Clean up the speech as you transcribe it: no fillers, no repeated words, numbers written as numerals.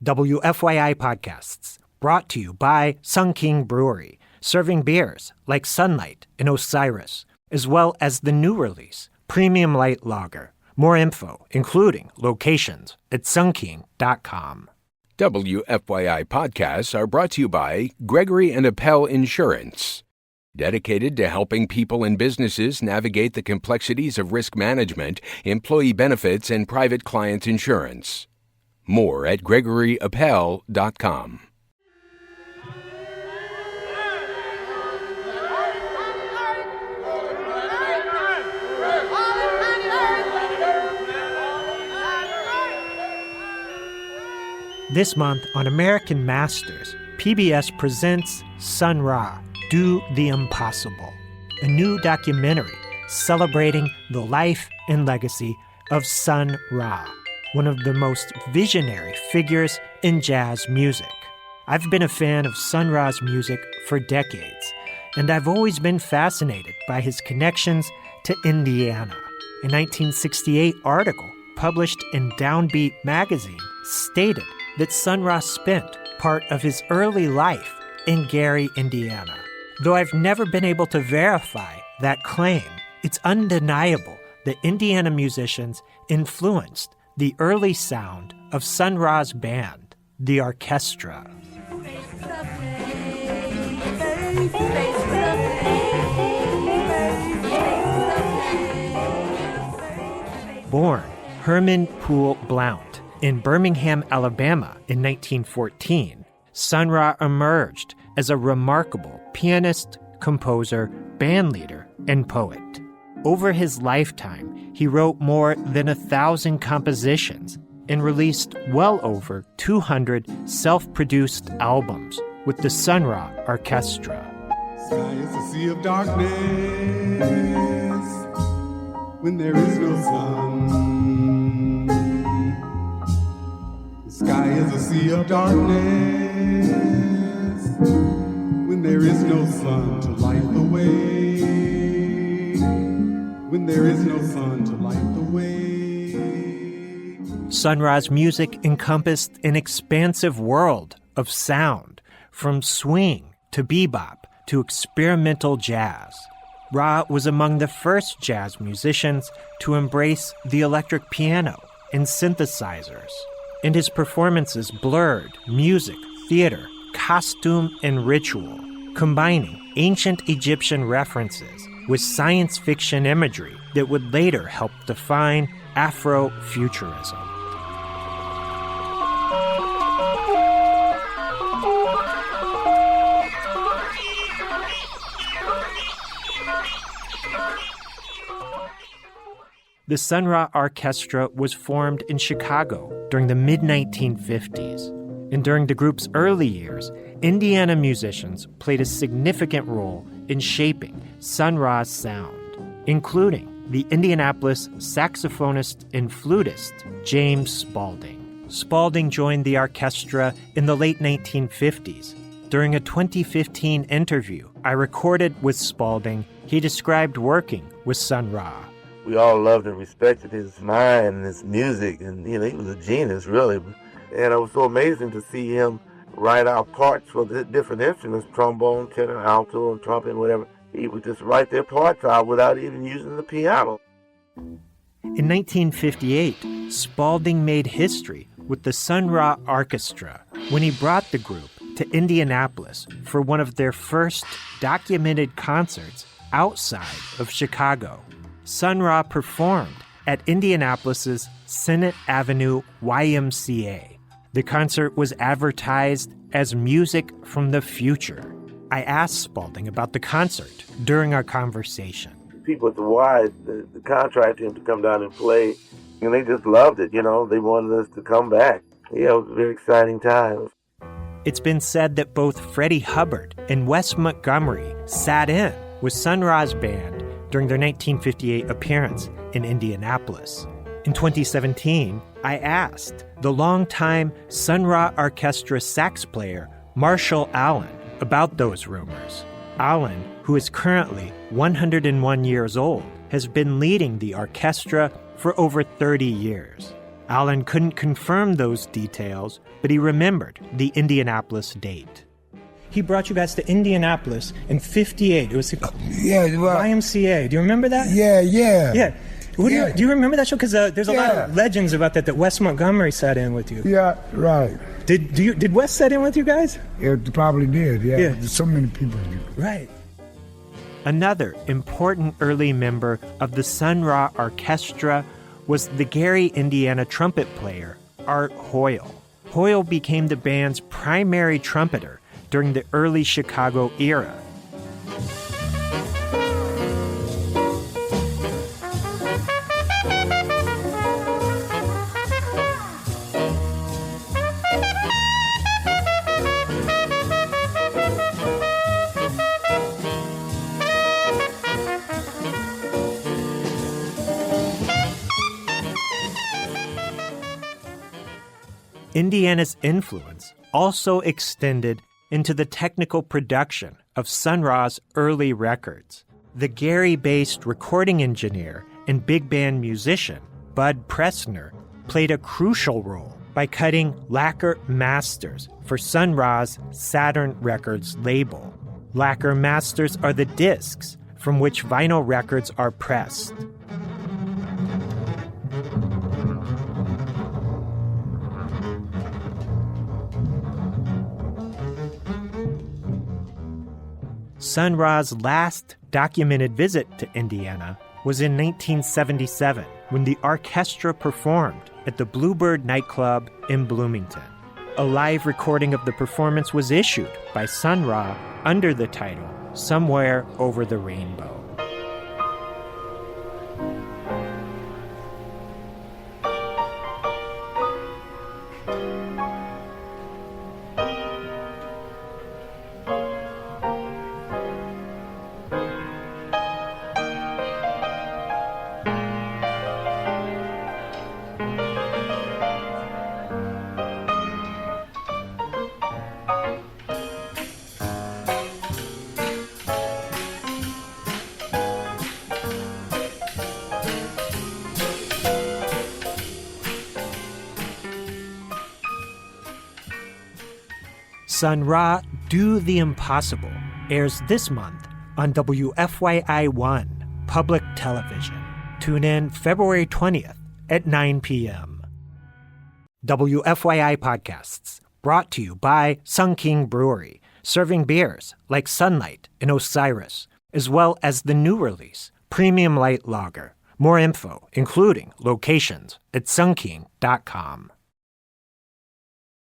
WFYI Podcasts, brought to you by Sun King Brewery, serving beers like Sunlight and Osiris, as well as the new release, Premium Light Lager. More info, including locations, at sunking.com. WFYI podcasts are brought to you by Gregory and Appel Insurance, dedicated to helping people and businesses navigate the complexities of risk management, employee benefits, and private client insurance. More at gregoryappel.com. This month on American Masters, PBS presents Sun Ra, Do the Impossible, a new documentary celebrating the life and legacy of Sun Ra, one of the most visionary figures in jazz music. I've been a fan of Sun Ra's music for decades, and I've always been fascinated by his connections to Indiana. A 1968 article published in Downbeat magazine stated that Sun Ra spent part of his early life in Gary, Indiana. Though I've never been able to verify that claim, it's undeniable that Indiana musicians influenced the early sound of Sun Ra's band, the orchestra. Born Herman Poole Blount in Birmingham, Alabama in 1914, Sun Ra emerged as a remarkable pianist, composer, bandleader, and poet. Over his lifetime, he wrote more than 1,000 compositions and released well over 200 self-produced albums with the Sun Ra Orchestra. Sky is a sea of darkness when there is no sun. The sky is a sea of darkness when there is no sun to light the way. When there is no sun to light the way. Sun Ra's music encompassed an expansive world of sound, from swing to bebop to experimental jazz. Ra was among the first jazz musicians to embrace the electric piano and synthesizers, and his performances blurred music, theater, costume, and ritual, combining ancient Egyptian references with science fiction imagery that would later help define Afrofuturism. The Sun Ra Orchestra was formed in Chicago during the mid-1950s, and during the group's early years, Indiana musicians played a significant role in shaping Sun Ra's sound, including the Indianapolis saxophonist and flutist James Spaulding. Spaulding joined the orchestra in the late 1950s. During a 2015 interview I recorded with Spaulding, he described working with Sun Ra. We all loved and respected his mind and his music, and he was a genius, really. And it was so amazing to see him write out parts for the different instruments, trombone, tenor, alto, and trumpet, and whatever. He would just write their parts out without even using the piano. In 1958, Spaulding made history with the Sun Ra Orchestra when he brought the group to Indianapolis for one of their first documented concerts outside of Chicago. Sun Ra performed at Indianapolis's Senate Avenue YMCA. The concert was advertised as music from the future. I asked Spaulding about the concert during our conversation. People at the Y, the contracted him to come down and play, and they just loved it, They wanted us to come back. Yeah, it was a very exciting time. It's been said that both Freddie Hubbard and Wes Montgomery sat in with Sun Ra's band during their 1958 appearance in Indianapolis. In 2017, I asked the longtime Sun Ra Orchestra sax player Marshall Allen about those rumors. Allen, who is currently 101 years old, has been leading the orchestra for over 30 years. Alan couldn't confirm those details, but he remembered the Indianapolis date. He brought you guys to Indianapolis in 58. It was YMCA. Do you remember that? Yeah. Yeah. Do you remember that show? Because there's a lot of legends about that Wes Montgomery sat in with you. Yeah, right. Did Wes sit in with you guys? It probably did, yeah. Yeah. There's so many people. Right. Another important early member of the Sun Ra Orchestra was the Gary, Indiana trumpet player, Art Hoyle. Hoyle became the band's primary trumpeter during the early Chicago era. Indiana's influence also extended into the technical production of Sun Ra's early records. The Gary-based recording engineer and big band musician Bud Pressner played a crucial role by cutting lacquer masters for Sun Ra's Saturn Records label. Lacquer masters are the discs from which vinyl records are pressed. Sun Ra's last documented visit to Indiana was in 1977 when the orchestra performed at the Bluebird nightclub in Bloomington. A live recording of the performance was issued by Sun Ra under the title Somewhere Over the Rainbow. Sun Ra, Do the Impossible airs this month on WFYI 1 Public Television. Tune in February 20th at 9 p.m. WFYI Podcasts, brought to you by Sun King Brewery, serving beers like Sunlight and Osiris, as well as the new release, Premium Light Lager. More info, including locations, at sunking.com.